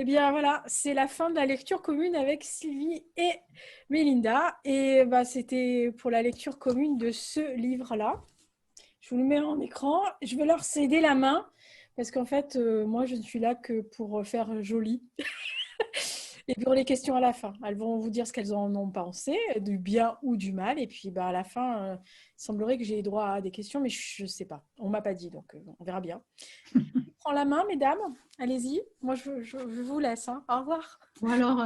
Eh bien voilà, c'est la fin de la lecture commune avec Sylvie et Mélinda. Et bah, c'était pour la lecture commune de ce livre-là. Je vous le mets en écran. Je vais leur céder la main parce qu'en fait, moi, je ne suis là que pour faire joli. Et pour les questions à la fin, elles vont vous dire ce qu'elles en ont pensé, du bien ou du mal. Et puis bah, à la fin, il semblerait que j'ai droit à des questions, mais je ne sais pas. On ne m'a pas dit, donc on verra bien. Prends la main, mesdames. Allez-y. Moi, je vous laisse. Hein. Au revoir. Bon, alors,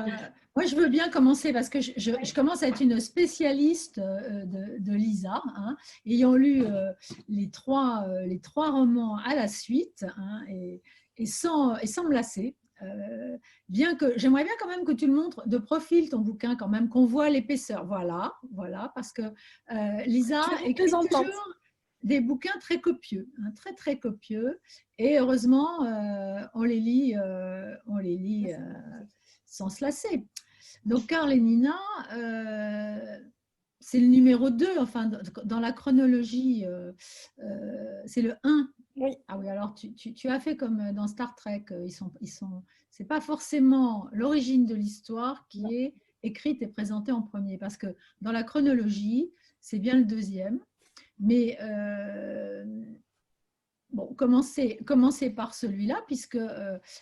moi, je veux bien commencer parce que je commence à être une spécialiste de Lisa, hein, ayant lu les trois romans à la suite, hein, et sans me lasser. Bien que j'aimerais bien quand même que tu le montres de profil ton bouquin quand même, qu'on voit l'épaisseur. Voilà, voilà, parce que Lisa Je vais vous écrit présenter. toujours des bouquins très copieux, hein, très très copieux, et heureusement on les lit sans se lasser. Donc Karl et Nina, c'est le numéro 2, enfin dans la chronologie, c'est le 1. Oui. Ah oui, alors tu as fait comme dans Star Trek, c'est pas forcément l'origine de l'histoire qui est écrite et présentée en premier, parce que dans la chronologie, c'est bien le deuxième, mais bon, commencez par celui-là, puisque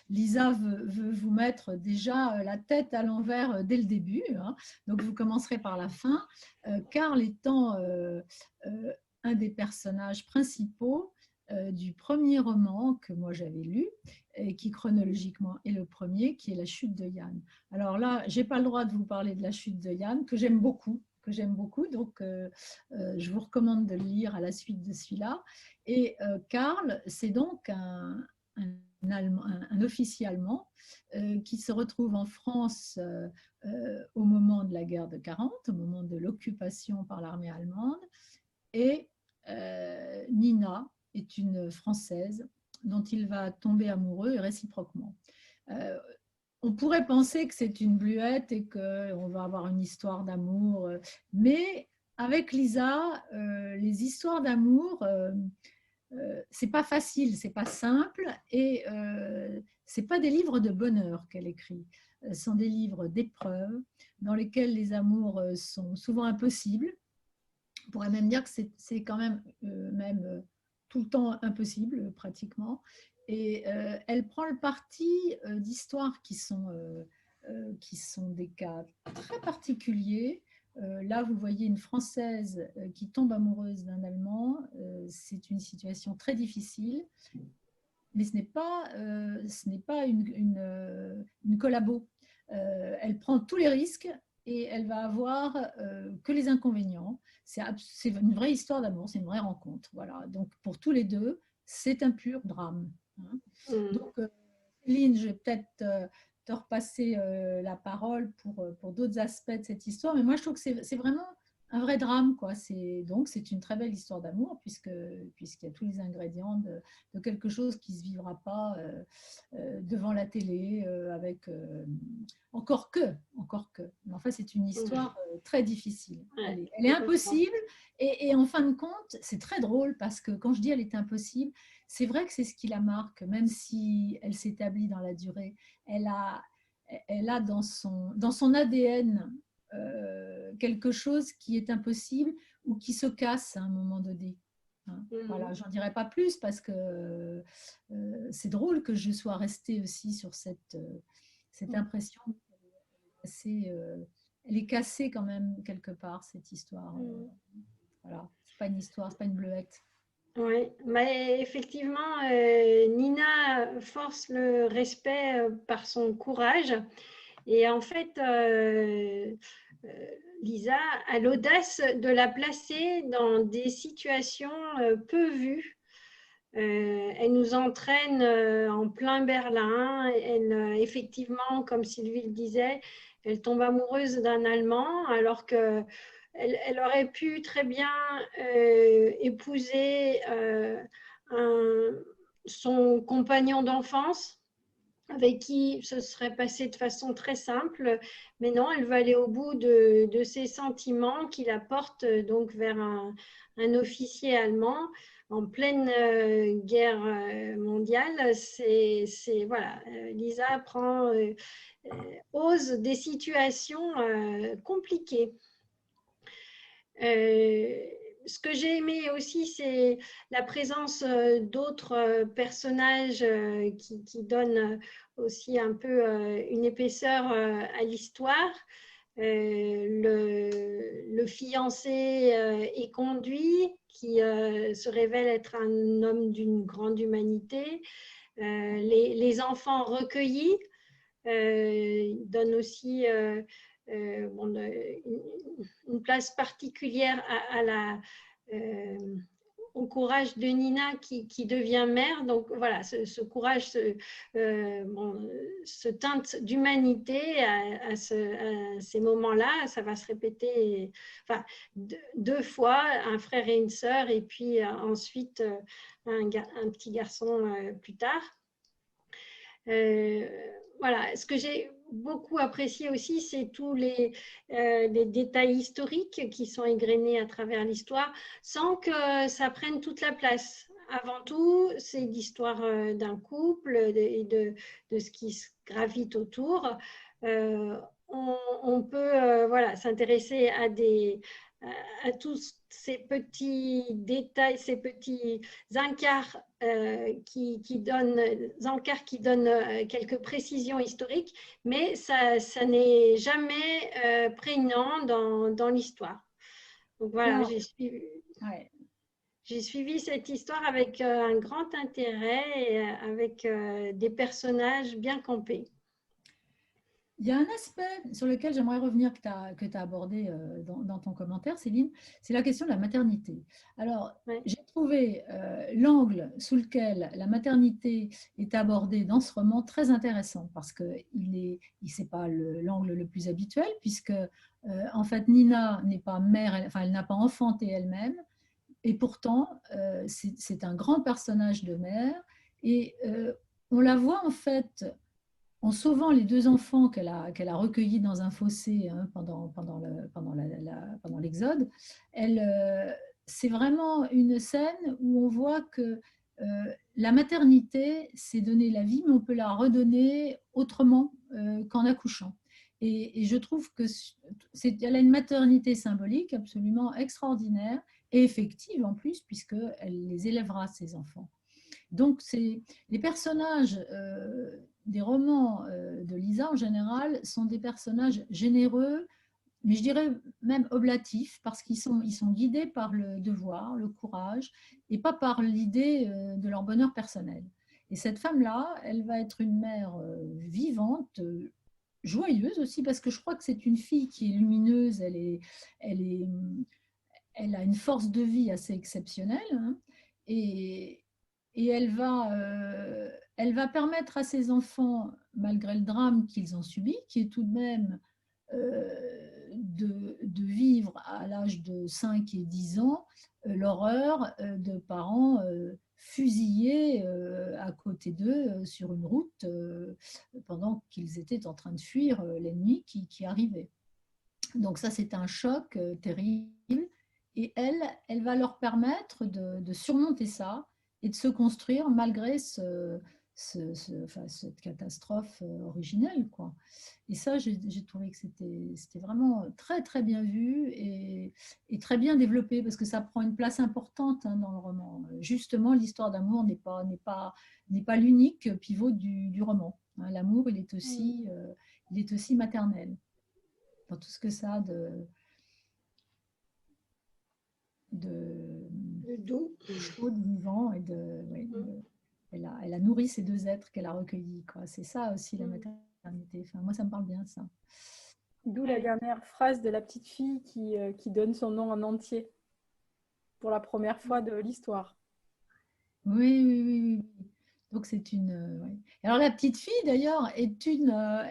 Lisa veut vous mettre déjà la tête à l'envers dès le début, hein. Donc, vous commencerez par la fin. Karl étant un des personnages principaux du premier roman que moi j'avais lu, et qui chronologiquement est le premier, qui est La chute de Yann. Alors là, je n'ai pas le droit de vous parler de La chute de Yann, que j'aime beaucoup. Donc je vous recommande de le lire à la suite de celui-là. Et Karl, c'est donc un officier allemand qui se retrouve en France au moment de la guerre de 40, au moment de l'occupation par l'armée allemande. Et Nina est une Française dont il va tomber amoureux et réciproquement. Euh, on pourrait penser que c'est une bluette et qu'on va avoir une histoire d'amour, mais avec Lisa, les histoires d'amour, c'est pas facile, c'est pas simple, et c'est pas des livres de bonheur qu'elle écrit. Ce sont des livres d'épreuves dans lesquels les amours sont souvent impossibles. On pourrait même dire que c'est quand même tout le temps impossible pratiquement. Et elle prend le parti d'histoires qui sont des cas très particuliers. Là, vous voyez une Française qui tombe amoureuse d'un Allemand. C'est une situation très difficile, mais ce n'est pas une collabo. Elle prend tous les risques et elle va avoir que les inconvénients. C'est une vraie histoire d'amour, c'est une vraie rencontre. Voilà. Donc, pour tous les deux, c'est un pur drame, hein. Donc, Céline, je vais peut-être te repasser la parole pour d'autres aspects de cette histoire, mais moi, je trouve que c'est vraiment un vrai drame, quoi. Donc, c'est une très belle histoire d'amour, puisqu'il y a tous les ingrédients de quelque chose qui ne se vivra pas devant la télé, encore que. Mais enfin, c'est une histoire très difficile. Elle est impossible, et en fin de compte, c'est très drôle, parce que quand je dis elle est impossible, c'est vrai que c'est ce qui la marque, même si elle s'établit dans la durée. Elle a, elle a dans son ADN quelque chose qui est impossible ou qui se casse à un moment donné, hein. Voilà, j'en dirai pas plus, parce que c'est drôle que je sois restée aussi sur cette impression. Elle est cassée quand même quelque part, cette histoire. Voilà, c'est pas une histoire, c'est pas une bleuette. Oui, mais effectivement, Nina force le respect par son courage. Et en fait, Lisa a l'audace de la placer dans des situations peu vues. Elle nous entraîne en plein Berlin. Effectivement, comme Sylvie le disait, elle tombe amoureuse d'un Allemand, alors que elle aurait pu très bien épouser son compagnon d'enfance, avec qui ce serait passé de façon très simple, mais non, elle va aller au bout de ses sentiments, qui la portent donc vers un officier allemand. en pleine guerre mondiale. Voilà, Lisa ose des situations compliquées. Ce que j'ai aimé aussi, c'est la présence d'autres personnages qui donnent aussi un peu une épaisseur à l'histoire. Le fiancé est conduit, qui se révèle être un homme d'une grande humanité. Les enfants recueillis donnent aussi une place particulière au courage de Nina qui devient mère. Donc voilà, ce courage se teinte d'humanité à ces moments-là. Ça va se répéter enfin, deux fois, un frère et une sœur, et puis ensuite un petit garçon plus tard. Voilà, ce que j'ai beaucoup apprécié aussi, c'est tous les détails historiques qui sont égrenés à travers l'histoire, sans que ça prenne toute la place. Avant tout, c'est l'histoire d'un couple et de ce qui se gravite autour. On peut voilà, s'intéresser à tous ces petits détails, ces petits encarts qui donnent quelques précisions historiques, mais ça n'est jamais prégnant dans l'histoire. Donc voilà, j'ai suivi cette histoire avec un grand intérêt et avec des personnages bien campés. Il y a un aspect sur lequel j'aimerais revenir que tu as abordé dans ton commentaire, Céline, c'est la question de la maternité. Alors, j'ai trouvé l'angle sous lequel la maternité est abordée dans ce roman très intéressant parce que c'est pas l'angle le plus habituel puisque en fait Nina n'est pas mère, elle n'a pas enfanté elle-même et pourtant c'est un grand personnage de mère et on la voit en fait en sauvant les deux enfants qu'elle a recueillis dans un fossé pendant l'Exode, c'est vraiment une scène où on voit que la maternité, c'est donner la vie, mais on peut la redonner autrement qu'en accouchant. Et je trouve qu'elle a une maternité symbolique absolument extraordinaire et effective en plus, puisqu'elle les élèvera, ses enfants. Donc, les personnages des romans de Lisa, en général, sont des personnages généreux, mais je dirais même oblatifs, parce qu'ils sont guidés par le devoir, le courage, et pas par l'idée de leur bonheur personnel. Et cette femme-là, elle va être une mère vivante, joyeuse aussi, parce que je crois que c'est une fille qui est lumineuse, elle a une force de vie assez exceptionnelle, hein, et elle va permettre à ses enfants, malgré le drame qu'ils ont subi, qui est tout de même de vivre à l'âge de 5 et 10 ans l'horreur de parents fusillés à côté d'eux sur une route pendant qu'ils étaient en train de fuir l'ennemi qui arrivait. Donc ça, c'est un choc terrible. Et elle va leur permettre de surmonter ça et de se construire malgré cette catastrophe originelle, quoi. Et ça, j'ai trouvé que c'était vraiment très, très bien vu et très bien développé parce que ça prend une place importante dans le roman. Justement, l'histoire d'amour n'est pas l'unique pivot du roman. L'amour, il est aussi maternel dans tout ce que ça a de doux, chaud, de vivant et elle a nourri ces deux êtres qu'elle a recueillis, quoi. C'est ça aussi la maternité. Enfin, moi, ça me parle bien, ça. D'où la dernière phrase de la petite fille qui donne son nom en entier pour la première fois de l'histoire. Oui. Donc c'est ouais. Alors la petite fille d'ailleurs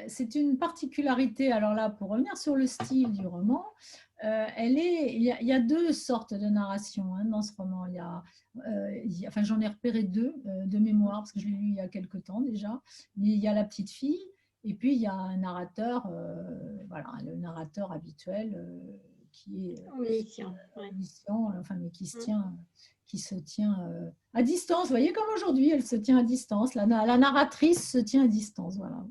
c'est une particularité. Alors là, pour revenir sur le style du roman, il y a deux sortes de narration dans ce roman. Enfin j'en ai repéré deux de mémoire parce que je l'ai lu il y a quelque temps déjà. Mais il y a la petite fille et puis il y a un narrateur, voilà, le narrateur habituel qui est omniscient, omniscient, enfin mais qui qui se tient à distance. Vous voyez, comme aujourd'hui, elle se tient à distance. La narratrice se tient à distance. Voilà.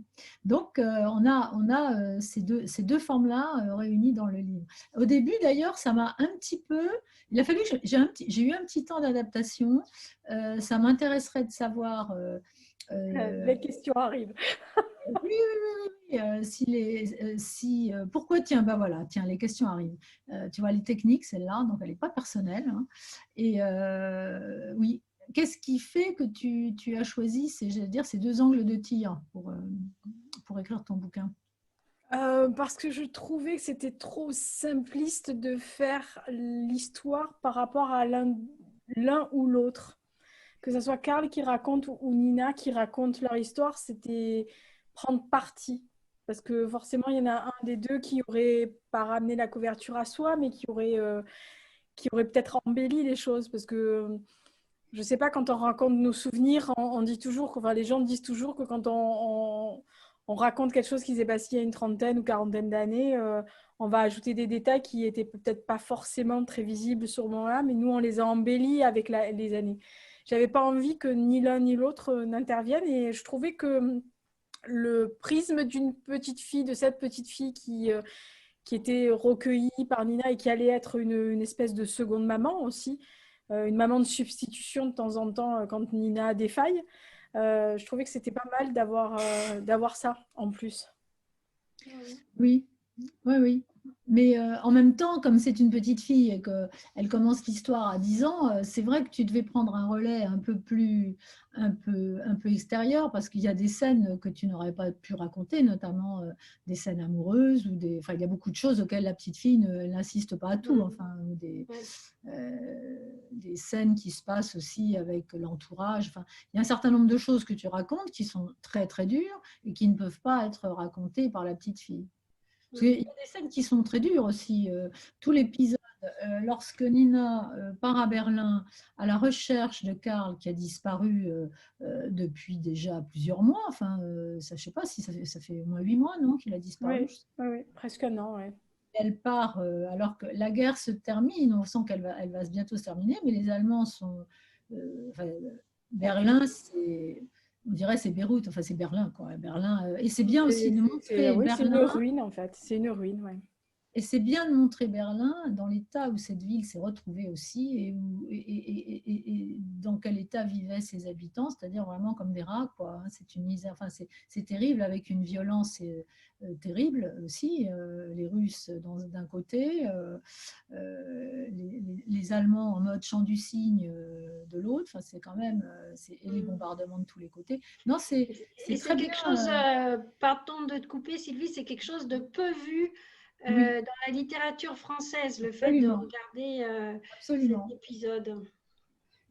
Donc, on a ces deux formes-là réunies dans le livre. Au début, d'ailleurs, ça m'a un petit peu... Il a fallu que j'ai eu un petit temps d'adaptation. Ça m'intéresserait de savoir... Les questions arrivent. Oui, oui, oui, oui. Pourquoi, tiens, bah voilà, tiens, les questions arrivent. Tu vois, les techniques, celle-là, donc elle n'est pas personnelle, hein. Et oui, qu'est-ce qui fait que tu as choisi ces deux angles de tir pour écrire ton bouquin? Parce que je trouvais que c'était trop simpliste de faire l'histoire par rapport à l'un ou l'autre. Que ce soit Karl qui raconte ou Nina qui raconte leur histoire, c'était prendre parti. Parce que forcément, il y en a un des deux qui aurait pas ramené la couverture à soi, mais qui aurait peut-être embelli les choses. Parce que je sais pas, quand on raconte nos souvenirs, on dit toujours, enfin, les gens disent toujours que quand on raconte quelque chose qui s'est passé il y a une trentaine ou quarantaine d'années, on va ajouter des détails qui étaient peut-être pas forcément très visibles sur le moment-là, mais nous, on les a embellis avec les années. J'avais pas envie que ni l'un ni l'autre n'interviennent et je trouvais que le prisme d'une petite fille, de cette petite fille qui était recueillie par Nina et qui allait être une espèce de seconde maman aussi, une maman de substitution de temps en temps quand Nina défaille. Je trouvais que c'était pas mal d'avoir ça en plus. Oui, oui, oui. Mais en même temps, comme c'est une petite fille et qu'elle commence l'histoire à 10 ans, c'est vrai que tu devais prendre un relais un peu extérieur parce qu'il y a des scènes que tu n'aurais pas pu raconter, notamment des scènes amoureuses enfin, il y a beaucoup de choses auxquelles la petite fille n'insiste pas à tout. Enfin, des scènes qui se passent aussi avec l'entourage. Enfin, il y a un certain nombre de choses que tu racontes qui sont très très dures et qui ne peuvent pas être racontées par la petite fille. Parce qu'il y a des scènes qui sont très dures aussi. Tout l'épisode, lorsque Nina part à Berlin à la recherche de Karl qui a disparu depuis déjà plusieurs mois, enfin, ça, je ne sais pas si ça fait au moins 8 mois, non, qu'il a disparu. Oui, oui, presque un an, ouais. Elle part alors que la guerre se termine, on sent qu'elle va bientôt se terminer, mais les Allemands sont... enfin, Berlin, on dirait c'est Beyrouth, enfin c'est Berlin, quoi. Berlin, et c'est bien aussi de montrer Oui, c'est une Berlin. ruine en fait. C'est une ruine, ouais. Et c'est bien de montrer Berlin dans l'état où cette ville s'est retrouvée aussi et dans quel état vivaient ses habitants, c'est-à-dire vraiment comme des rats, quoi. C'est une misère, enfin, c'est terrible avec une violence terrible aussi. Les Russes d'un côté, les Allemands en mode chant du cygne de l'autre. Enfin, c'est quand même, et les bombardements de tous les côtés. Non, c'est très bien. Quelque chose, pardon de te couper, Sylvie, c'est quelque chose de peu vu. Oui. Dans la littérature française, le fait de regarder cet épisode.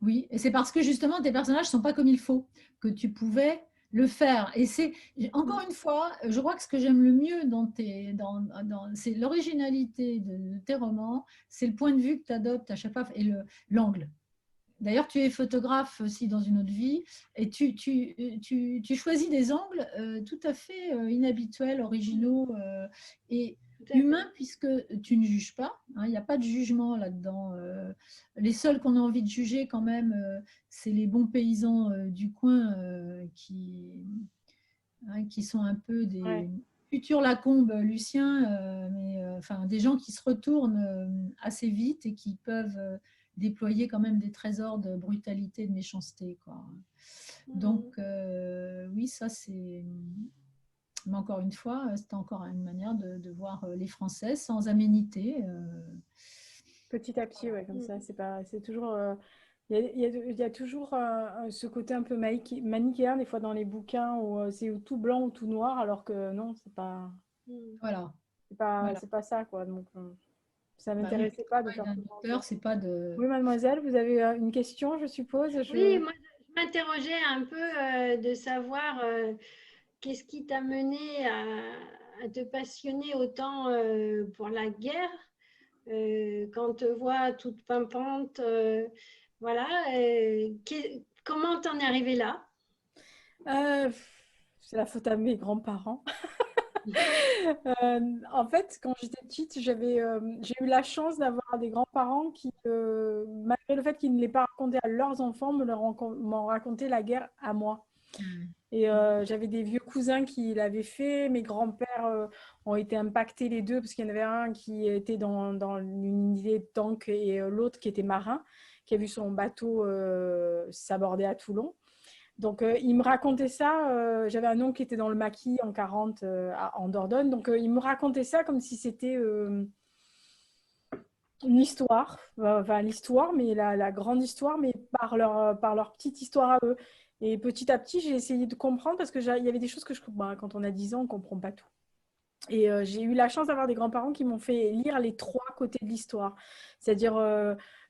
Oui, et c'est parce que justement tes personnages ne sont pas comme il faut que tu pouvais le faire. Et c'est encore une fois, je crois que ce que j'aime le mieux c'est l'originalité de tes romans, c'est le point de vue que tu adoptes à chaque fois et l'angle. D'ailleurs, tu es photographe aussi dans une autre vie et tu choisis des angles tout à fait inhabituels, originaux et humains puisque tu ne juges pas. Hein, il n'y a pas de jugement là-dedans. Les seuls qu'on a envie de juger quand même, c'est les bons paysans du coin qui sont un peu des futurs Lacombe Lucien, mais enfin des gens qui se retournent assez vite et qui peuvent déployer quand même des trésors de brutalité, de méchanceté, quoi. Donc oui, ça c'est... Mais encore une fois, c'est encore une manière de voir les Français sans aménité. Petit à petit, ouais, comme ça. C'est toujours... il y a toujours ce côté un peu manichéen, des fois dans les bouquins, où c'est tout blanc ou tout noir, alors que non, Voilà. C'est pas ça, quoi. Donc, ça ne Bah oui, m'intéressait pas de faire tout auteur, c'est pas de... Oui, mademoiselle, vous avez une question, je suppose. Oui, moi, je m'interrogeais un peu de savoir qu'est-ce qui t'a mené à te passionner autant pour la guerre quand on te voit toute pimpante. Voilà. Comment t'en es arrivée là? C'est la faute à mes grands-parents. En fait, quand j'étais petite, j'ai eu la chance d'avoir des grands-parents qui, malgré le fait qu'ils ne l'aient pas raconté à leurs enfants, m'ont raconté la guerre à moi. Et j'avais des vieux cousins qui l'avaient fait. Mes grands-pères ont été impactés les deux parce qu'il y en avait un qui était dans une unité de tank et l'autre qui était marin, qui a vu son bateau s'aborder à Toulon. Donc, il me racontait ça. J'avais un oncle qui était dans le maquis en 40 en Dordogne. Donc, il me racontait ça comme si c'était une histoire. Enfin, l'histoire, mais la grande histoire, mais par leur petite histoire à eux. Et petit à petit, j'ai essayé de comprendre parce qu'il y avait des choses que quand on a 10 ans, on ne comprend pas tout. Et j'ai eu la chance d'avoir des grands-parents qui m'ont fait lire les trois côtés de l'histoire. C'est-à-dire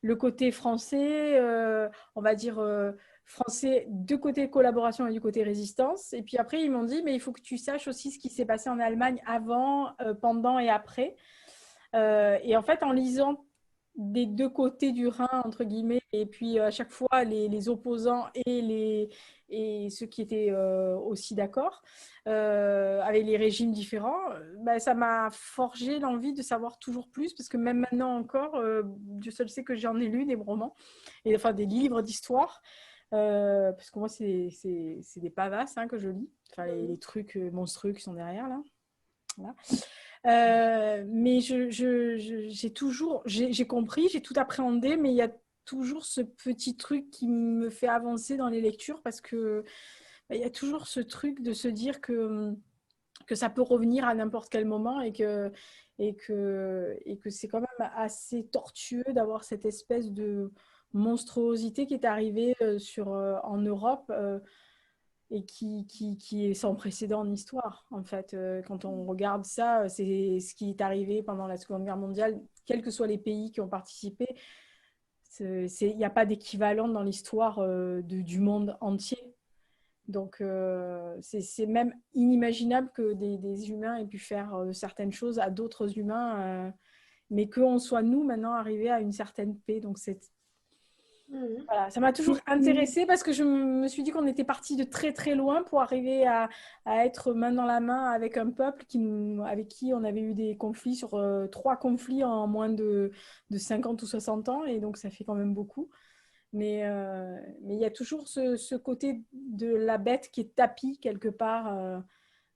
le côté français, on va dire français du côté collaboration et du côté résistance. Et puis après, ils m'ont dit, mais il faut que tu saches aussi ce qui s'est passé en Allemagne avant, pendant et après. Et en fait, en lisant des deux côtés du Rhin, entre guillemets, et puis à chaque fois les opposants et ceux qui étaient aussi d'accord avec les régimes différents, bah, ça m'a forgé l'envie de savoir toujours plus, parce que même maintenant encore, Dieu seul sait que j'en ai lu des romans, et, enfin des livres d'histoire, parce que moi c'est des pavasses que je lis, enfin les trucs monstrueux qui sont derrière là. Voilà. Mais j'ai compris, j'ai tout appréhendé, mais il y a toujours ce petit truc qui me fait avancer dans les lectures parce que il y a toujours ce truc de se dire que ça peut revenir à n'importe quel moment et que c'est quand même assez tortueux d'avoir cette espèce de monstruosité qui est arrivée en Europe. Et qui est sans précédent en histoire, en fait. Quand on regarde ça, c'est ce qui est arrivé pendant la Seconde Guerre mondiale, quels que soient les pays qui ont participé. Il n'y a pas d'équivalent dans l'histoire du monde entier. Donc, c'est même inimaginable que des humains aient pu faire certaines choses à d'autres humains, mais qu'on soit nous maintenant arrivés à une certaine paix. Donc, voilà, ça m'a toujours intéressée parce que je me suis dit qu'on était parti de très très loin pour arriver à être main dans la main avec un peuple avec qui on avait eu des conflits sur 3 conflits en moins de 50 ou 60 ans, et donc ça fait quand même beaucoup. Mais il y a toujours ce côté de la bête qui est tapie quelque part,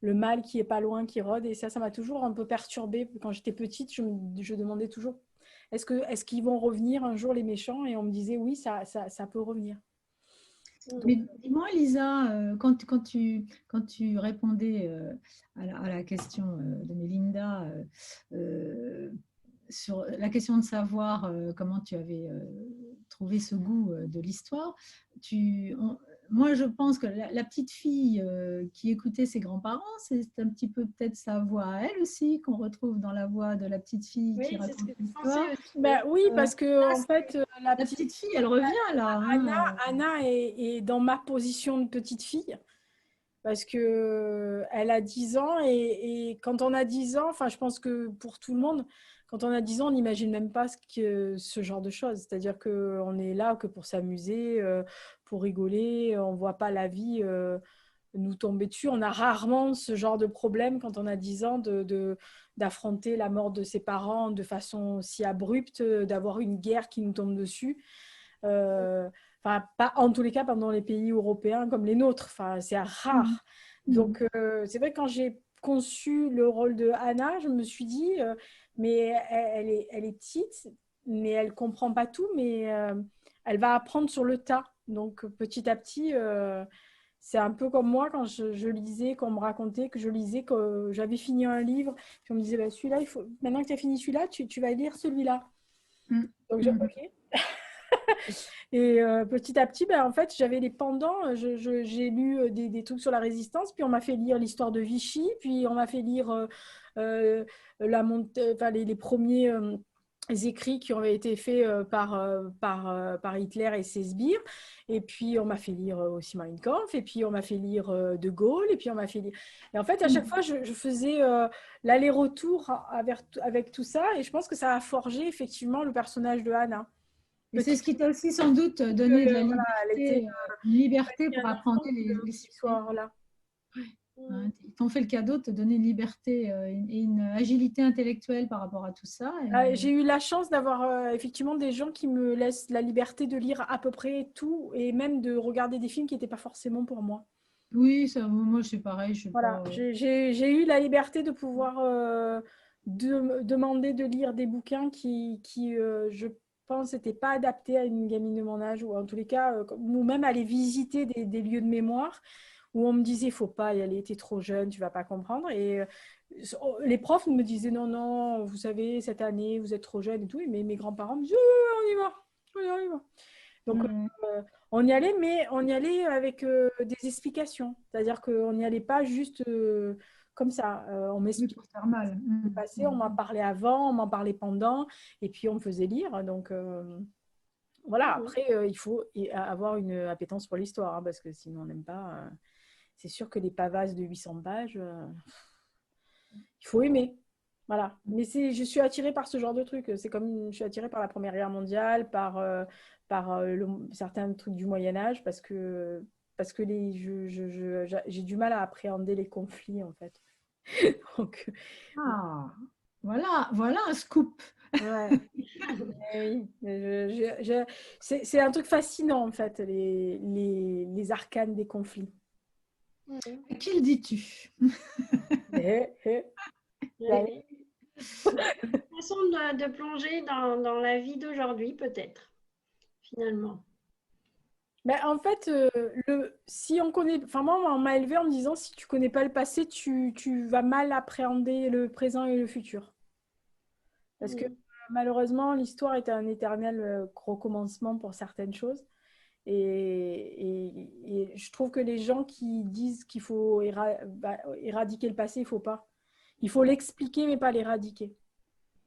le mal qui est pas loin, qui rôde, et ça m'a toujours un peu perturbée. Quand j'étais petite, je demandais toujours est-ce qu'ils vont revenir un jour les méchants, et on me disait oui, ça peut revenir. Mais dis-moi, Lisa, quand tu répondais à la question de Mélinda sur la question de savoir comment tu avais trouvé ce goût de l'histoire, moi, je pense que la petite fille qui écoutait ses grands-parents, c'est un petit peu peut-être sa voix à elle aussi, qu'on retrouve dans la voix de la petite fille qui raconte l'histoire. Oui, parce que en fait, la petite fille, elle revient là. Anna est dans ma position de petite fille. Parce qu'elle a 10 ans, et quand on a 10 ans, enfin je pense que pour tout le monde, quand on a 10 ans, on n'imagine même pas ce genre de choses. C'est-à-dire qu'on est là que pour s'amuser, pour rigoler, on ne voit pas la vie nous tomber dessus. On a rarement ce genre de problème quand on a 10 ans d'affronter la mort de ses parents de façon si abrupte, d'avoir une guerre qui nous tombe dessus. Enfin, pas en tous les cas pas dans les pays européens comme les nôtres. Enfin, c'est rare. Donc, c'est vrai que quand j'ai conçu le rôle de Anna, je me suis dit, mais elle est petite, mais elle comprend pas tout, mais elle va apprendre sur le tas. Donc, petit à petit, c'est un peu comme moi quand je lisais, qu'on me racontait que je lisais, que j'avais fini un livre, puis on me disait, bah, celui-là, maintenant que tu as fini celui-là, tu vas lire celui-là. Donc, ok. Et petit à petit, ben, en fait, j'avais les pendants. J'ai lu des trucs sur la résistance, puis on m'a fait lire l'histoire de Vichy, puis on m'a fait lire les premiers écrits qui avaient été faits par Hitler et ses sbires. Et puis on m'a fait lire aussi Mein Kampf, et puis on m'a fait lire De Gaulle, et puis on m'a fait lire... Et en fait, à chaque fois, je faisais l'aller-retour avec tout ça, et je pense que ça a forgé effectivement le personnage de Anna. Et c'est ce qui t'a aussi sans doute donné de la liberté, liberté pour apprendre les histoires. Là. Hein. Ils t'ont fait le cadeau de te donner une liberté et une agilité intellectuelle par rapport à tout ça. J'ai eu la chance d'avoir effectivement des gens qui me laissent la liberté de lire à peu près tout et même de regarder des films qui n'étaient pas forcément pour moi. Oui, ça, moi, c'est pareil. Je sais Voilà, pas. j'ai eu la liberté de pouvoir demander de lire des bouquins qui je pense, n'étaient pas adaptés à une gamine de mon âge, ou en tous les cas, ou même aller visiter des lieux de mémoire où on me disait, faut pas y aller, t'es trop jeune, tu vas pas comprendre. Et les profs me disaient, non, non, vous savez, cette année, vous êtes trop jeune et tout. Mais mes grands-parents me disaient, oui, on y va, on y va. Donc, Mm. on y allait, mais on y allait avec des explications. C'est-à-dire qu'on n'y allait pas juste comme ça. On Oui, m'expliquait pour faire mal. ce qui s'est passé, on m'en parlait avant, on m'en parlait pendant, et puis on me faisait lire. Donc, voilà, Mhm. après, il faut avoir une appétence pour l'histoire, hein, parce que sinon on n'aime pas. C'est sûr que les pavasses de 800 pages, il faut aimer. Voilà. Mais je suis attirée par ce genre de truc. C'est comme je suis attirée par la Première Guerre mondiale, par certains trucs du Moyen Âge, parce que j'ai du mal à appréhender les conflits, en fait. Donc, Ah, voilà un scoop. ouais. Oui. C'est un truc fascinant, en fait, les arcanes des conflits. Mhm. À qui le dis-tu? Eh, eh, là, Ouais. Une façon de plonger dans la vie d'aujourd'hui, peut-être, finalement. ben, en fait, si on connaît, enfin moi, on m'a élevé en me disant si tu connais pas le passé, tu vas mal appréhender le présent et le futur. Parce que Mhm. malheureusement, l'histoire est un éternel recommencement pour certaines choses. Et je trouve que les gens qui disent qu'il faut éradiquer le passé, il faut pas. Il faut l'expliquer, mais pas l'éradiquer.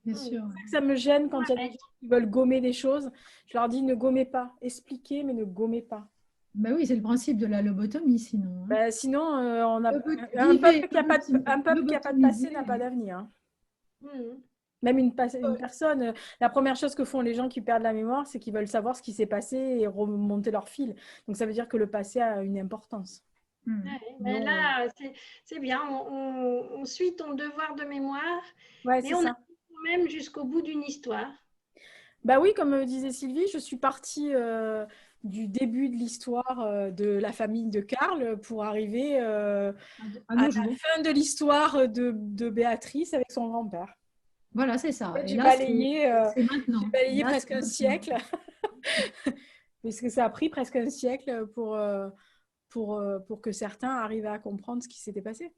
Bien Mhm. sûr. C'est ça que ça me gêne quand il y a des Ouais. gens qui veulent gommer des choses. Je leur dis ne gommez pas. Expliquez, mais ne gommez pas. Ben oui, c'est le principe de la lobotomie, sinon. Hein. Ben, sinon, un Vivez, peuple qui a pas un peuple qui a pas de passé n'a lobotomisé. pas d'avenir, hein. Mhm. Même une personne, la première chose que font les gens qui perdent la mémoire, c'est qu'ils veulent savoir ce qui s'est passé et remonter leur fil. Donc ça veut dire que le passé a une importance. Hmm. Ouais, mais Non, là, c'est bien. On suit ton devoir de mémoire, ouais, mais c'est on ça. arrive quand même jusqu'au bout d'une histoire. Bah oui, comme disait Sylvie, je suis partie du début de l'histoire de la famille de Karl pour arriver À à nos la jours. fin de l'histoire de Béatrice avec son grand-père. Voilà, c'est ça. Et J'ai là, balayé, c'est j'ai maintenant. balayé Là, presque c'est un maintenant. siècle, puisque ça a pris presque un siècle pour que certains arrivent à comprendre ce qui s'était passé.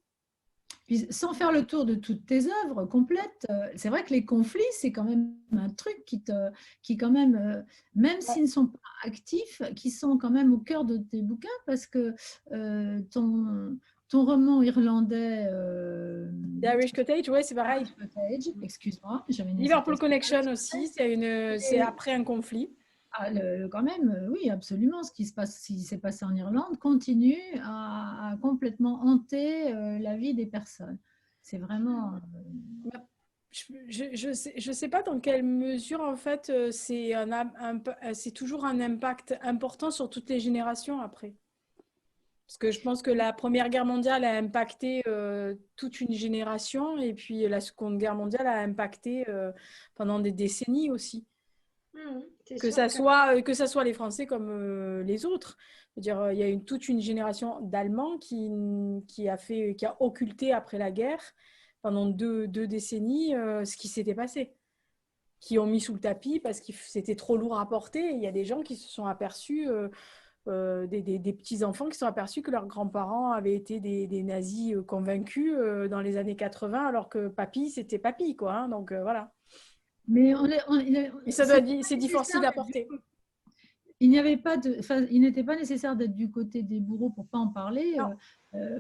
Puis, sans faire le tour de toutes tes œuvres complètes, c'est vrai que les conflits, c'est quand même un truc qui quand même, même Ouais. s'ils ne sont pas actifs, qui sont quand même au cœur de tes bouquins, parce que ton roman irlandais, The Irish Cottage, ouais, c'est pareil. Irish Cottage, excuse-moi, j'avais une Liverpool hésitation. Connection aussi, c'est Et, après un conflit. ah, quand même, oui, absolument, ce qui s'est passé en Irlande continue à complètement hanter la vie des personnes. C'est vraiment. Je sais pas dans quelle mesure, en fait, c'est toujours un impact important sur toutes les générations après. Parce que je pense que la Première Guerre mondiale a impacté toute une génération et puis la Seconde Guerre mondiale a impacté pendant des décennies aussi. C'est sûr que Que ça soit les Français comme les autres. Je veux dire, il y a toute une génération d'Allemands qui a occulté après la guerre pendant deux décennies ce qui s'était passé, qui ont mis sous le tapis parce que c'était trop lourd à porter. Et il y a des gens qui se sont aperçus, des petits-enfants qui se sont aperçus que leurs grands-parents avaient été des nazis convaincus dans les années 80, alors que papy, c'était papy, quoi. Hein. Donc voilà. Mais Et ça doit c'était être, pas c'est difficile nécessaire à d'être du porter. il n'y avait pas de, enfin, il n'était pas nécessaire d'être du côté des bourreaux pour pas en parler. Non.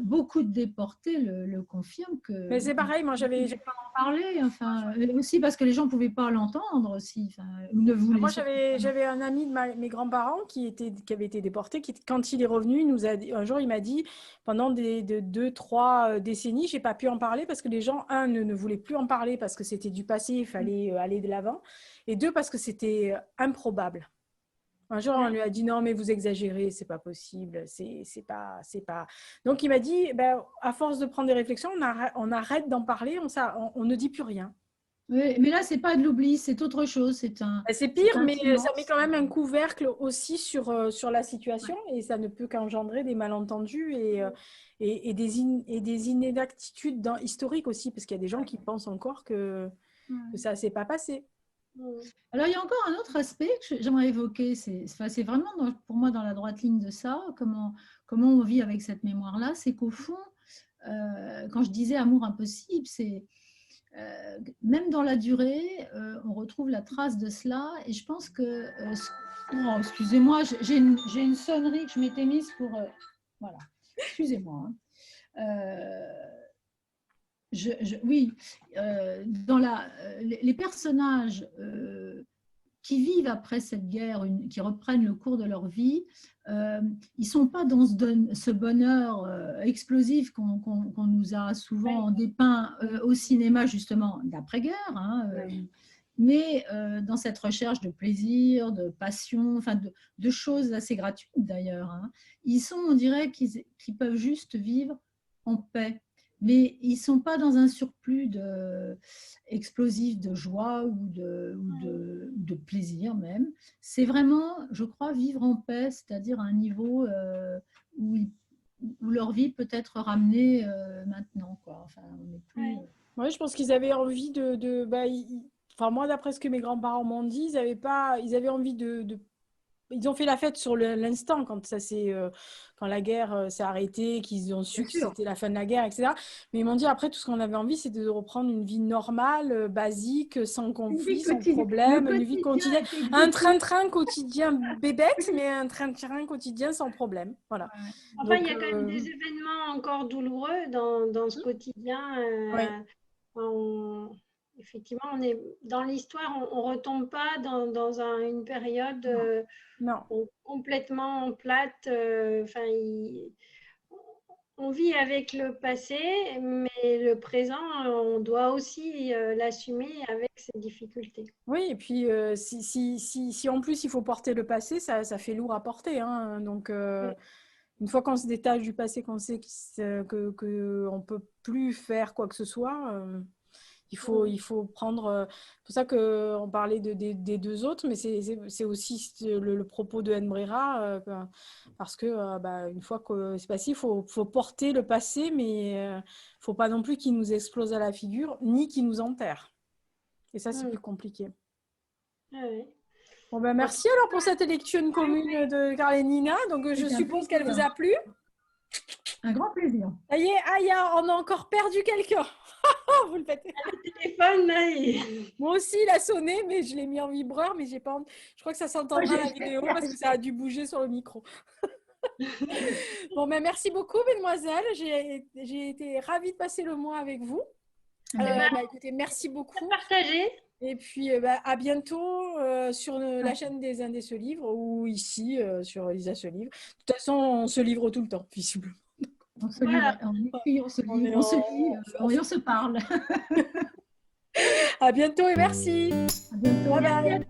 Beaucoup de déportés le confirment Mais que c'est pareil, moi ne pas en parler. Enfin, aussi parce que les gens ne pouvaient pas l'entendre aussi, enfin, ou ne voulaient moi, surtout pas. j'avais un ami de mes grands-parents qui avait été déporté, quand il est revenu, un jour, il m'a dit, pendant deux, trois décennies, j'ai pas pu en parler parce que les gens, un, ne voulaient plus en parler parce que c'était du passé, il fallait aller de l'avant, et deux, parce que c'était improbable. Un jour, on lui a dit non, mais vous exagérez, c'est pas possible, c'est pas. Donc, il m'a dit, ben, à force de prendre des réflexions, on arrête d'en parler, on ne dit plus rien. Oui, mais là, c'est pas de l'oubli, c'est autre chose. C'est Ben, c'est pire, mais ça silence. met quand même un couvercle aussi sur la situation et ça ne peut qu'engendrer des malentendus et des inexactitudes historiques aussi, parce qu'il y a des gens qui pensent encore que ça ne s'est pas passé. Alors, il y a encore un autre aspect que j'aimerais évoquer. C'est vraiment pour moi dans la droite ligne de ça, comment on vit avec cette mémoire-là. C'est qu'au fond, quand je disais amour impossible, c'est même dans la durée, on retrouve la trace de cela. Et je pense que, excusez-moi, j'ai une sonnerie que je m'étais mise pour... voilà, excusez-moi. Oui, les personnages qui vivent après cette guerre, qui reprennent le cours de leur vie, ils ne sont pas dans ce bonheur explosif qu'on nous a souvent dépeint au cinéma, justement, d'après-guerre, hein, mais dans cette recherche de plaisir, de passion, enfin de choses assez gratuites d'ailleurs. Hein. On dirait qu'ils peuvent juste vivre en paix. Mais ils ne sont pas dans un surplus explosif de joie ou de plaisir même. C'est vraiment, je crois, vivre en paix, c'est-à-dire à un niveau où leur vie peut être ramenée maintenant. Quoi. Enfin, on n'est plus... Oui, je pense qu'ils avaient envie enfin, moi, d'après ce que mes grands-parents m'ont dit, ils avaient envie ils ont fait la fête sur l'instant quand la guerre s'est arrêtée, qu'ils ont su que c'était la fin de la guerre, etc. Mais ils m'ont dit après, tout ce qu'on avait envie, c'était de reprendre une vie normale, basique, sans conflit, sans problème, une vie quotidienne, un train-train quotidien bébête, mais un train-train quotidien sans problème. Voilà. Enfin, il y a quand même des événements encore douloureux dans ce quotidien. Effectivement, on est dans l'histoire, on ne retombe pas dans une période complètement plate. On vit avec le passé, mais le présent, on doit aussi l'assumer avec ses difficultés. Oui, et puis si en plus il faut porter le passé, ça fait lourd à porter. Hein. Donc, une fois qu'on se détache du passé, qu'on sait qu'on ne peut plus faire quoi que ce soit, il faut prendre... C'est pour ça qu'on parlait des deux autres, mais c'est aussi le propos de Nbrera, parce que une fois que c'est passé, il faut porter le passé, mais il ne faut pas non plus qu'il nous explose à la figure, ni qu'il nous enterre. Et ça, c'est plus compliqué. Bon, merci alors pour cette lecture commune de Carl et Nina. Donc, je suppose qu'elle vous a plu. Un grand plaisir. Ça y est, on a encore perdu quelqu'un. Vous le faites. Le téléphone, là. Moi aussi, il a sonné, mais je l'ai mis en vibreur, mais j'ai pas. Je crois que ça s'entendra à la vidéo parce que ça a dû bouger sur le micro. Bon, mais merci beaucoup, mesdemoiselles. J'ai été ravie de passer le mois avec vous. Écoutez, merci beaucoup. Partagez. Et puis, à bientôt sur la chaîne des Indes se livre ou ici sur Lisa se livre. De toute façon, on se livre tout le temps, visiblement. On se livre, on se lit, on se parle. À bientôt et merci. À bientôt. Bye bye.